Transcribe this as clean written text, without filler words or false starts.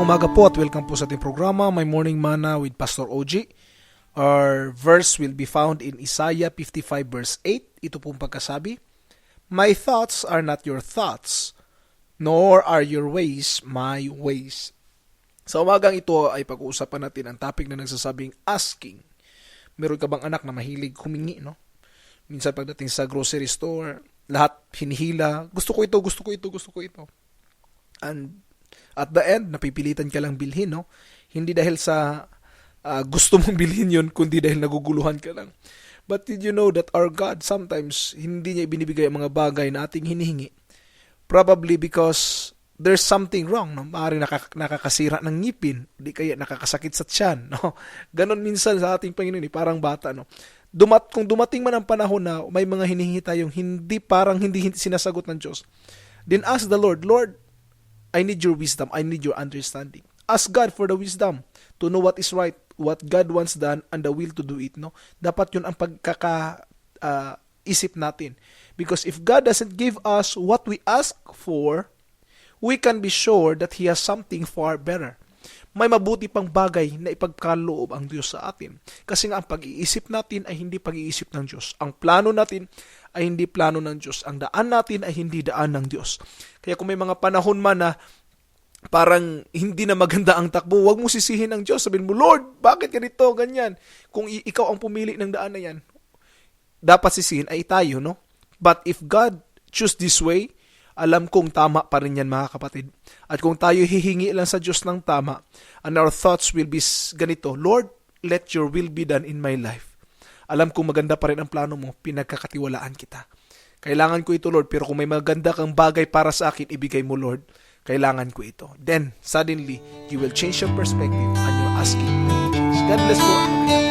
umaga po at welcome po sa ating programa, My Morning Manna with Pastor OG. Our verse will be found in Isaiah 55 verse 8. Ito pong pagkasabi, My thoughts are not your thoughts, nor are your ways my ways. Sa umagang ito ay pag-uusapan natin ang topic na nagsasabing asking. Meron ka bang anak na mahilig humingi, no? Minsan pagdating sa grocery store, lahat hinihila, gusto ko ito. And at the end, napipilitan ka lang bilhin, no? Hindi dahil sa gusto mong bilhin yun, kundi dahil naguguluhan ka lang. But did you know that our God sometimes hindi niya ibinibigay ang mga bagay na ating hinihingi? Probably because there's something wrong, no? Maaaring nakakasira ng ngipin, di kaya nakakasakit sa tiyan, no? Ganon minsan sa ating Panginoon, parang bata, no? Kung dumating man ang panahon na may mga hinihingi tayong hindi sinasagot ng Diyos, then ask the Lord, Lord, I need your wisdom. I need your understanding. Ask God for the wisdom to know what is right, what God wants done, and the will to do it. No, dapat yun ang isip natin. Because if God doesn't give us what we ask for, we can be sure that He has something far better. May mabuti pang bagay na ipagkaloob ang Diyos sa atin. Kasi nga ang pag-iisip natin ay hindi pag-iisip ng Diyos. Ang plano natin ay hindi plano ng Diyos. Ang daan natin ay hindi daan ng Diyos. Kaya kung may mga panahon man na parang hindi na maganda ang takbo, huwag mo sisihin ang Diyos. Sabihin mo, Lord, bakit ganito, ganyan? Kung ikaw ang pumili ng daan na yan, dapat sisihin ay tayo, no? But if God choose this way, alam kong tama pa rin yan, mga kapatid. At kung tayo hihingi lang sa Diyos ng tama, and our thoughts will be ganito, Lord, let your will be done in my life. Alam kong maganda pa rin ang plano mo, pinagkakatiwalaan kita. Kailangan ko ito, Lord, pero kung may maganda kang bagay para sa akin, ibigay mo, Lord. Kailangan ko ito. Then, suddenly, you will change your perspective and you're asking. God bless you.